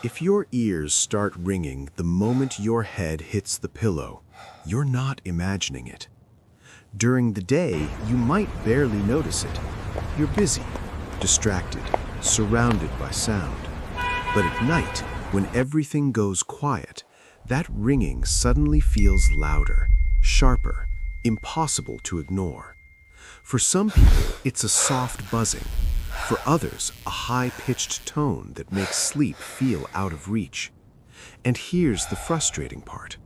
If your ears start ringing the moment your head hits the pillow, you're not imagining it. During the day, you might barely notice it. You're busy, distracted, surrounded by sound. But at night, when everything goes quiet, that ringing suddenly feels louder, sharper, impossible to ignore. For some people, it's a soft buzzing. For others, a high-pitched tone that makes sleep feel out of reach. And here's the frustrating part.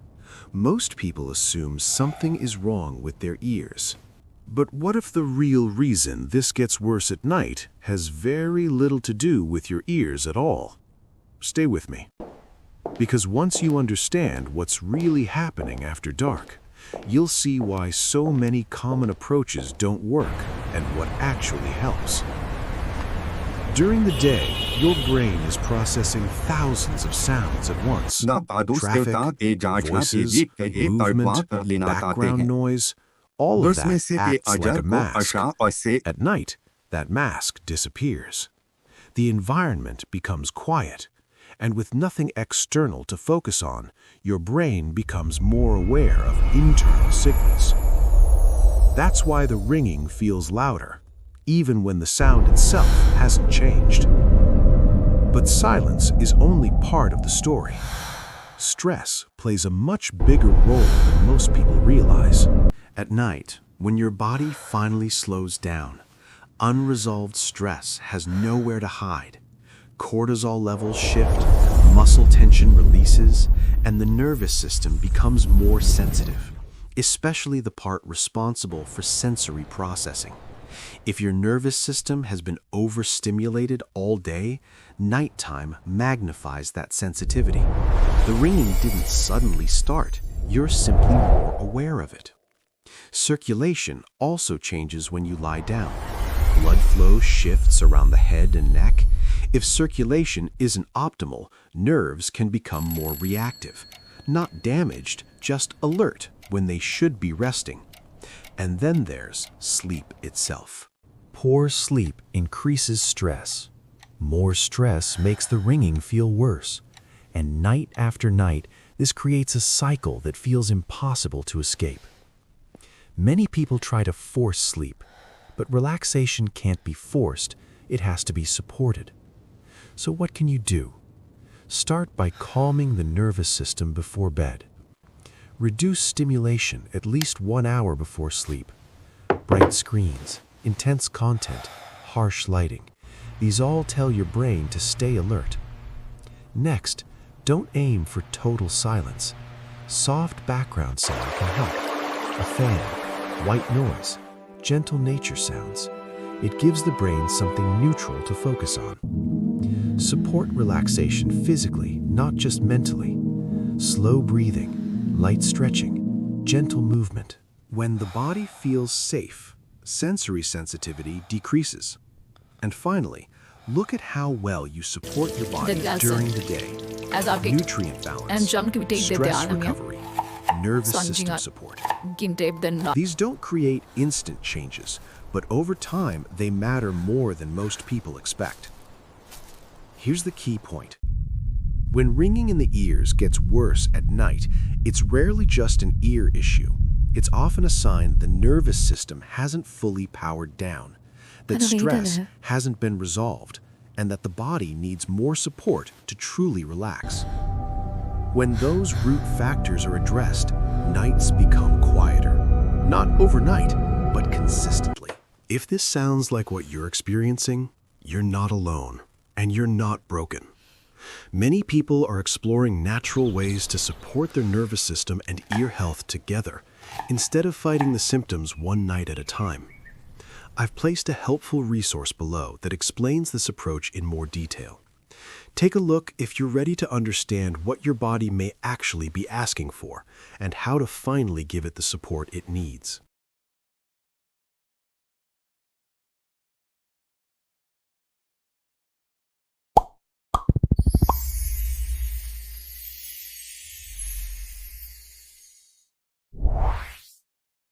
Most people assume something is wrong with their ears. But what if the real reason this gets worse at night has very little to do with your ears at all? Stay with me. Because once you understand what's really happening after dark, you'll see why so many common approaches don't work and what actually helps. During the day, your brain is processing thousands of sounds at once. Traffic, voices, movement, background noise, all of that acts like a mask. At night, that mask disappears. The environment becomes quiet, and with nothing external to focus on, your brain becomes more aware of internal signals. That's why the ringing feels louder, even when the sound itself hasn't changed. But silence is only part of the story. Stress plays a much bigger role than most people realize. At night, when your body finally slows down, unresolved stress has nowhere to hide. Cortisol levels shift, muscle tension releases, and the nervous system becomes more sensitive, especially the part responsible for sensory processing. If your nervous system has been overstimulated all day, nighttime magnifies that sensitivity. The ringing didn't suddenly start. You're simply more aware of it. Circulation also changes when you lie down. Blood flow shifts around the head and neck. If circulation isn't optimal, nerves can become more reactive. Not damaged, just alert when they should be resting. And then there's sleep itself. Poor sleep increases stress. More stress makes the ringing feel worse. And night after night, this creates a cycle that feels impossible to escape. Many people try to force sleep, but relaxation can't be forced, it has to be supported. So what can you do? Start by calming the nervous system before bed. Reduce stimulation at least 1 hour before sleep. Bright screens, intense content, harsh lighting. These all tell your brain to stay alert. Next, don't aim for total silence. Soft background sound can help. A fan, white noise, gentle nature sounds. It gives the brain something neutral to focus on. Support relaxation physically, not just mentally. Slow breathing, light stretching, gentle movement. When the body feels safe, sensory sensitivity decreases. And finally, look at how well you support your body during the day. Nutrient balance, stress recovery, nervous system support. These don't create instant changes, but over time, they matter more than most people expect. Here's the key point. When ringing in the ears gets worse at night, it's rarely just an ear issue. It's often a sign the nervous system hasn't fully powered down, that stress hasn't been resolved, and that the body needs more support to truly relax. When those root factors are addressed, nights become quieter. Not overnight, but consistently. If this sounds like what you're experiencing, you're not alone, and you're not broken. Many people are exploring natural ways to support their nervous system and ear health together, instead of fighting the symptoms one night at a time. I've placed a helpful resource below that explains this approach in more detail. Take a look if you're ready to understand what your body may actually be asking for and how to finally give it the support it needs.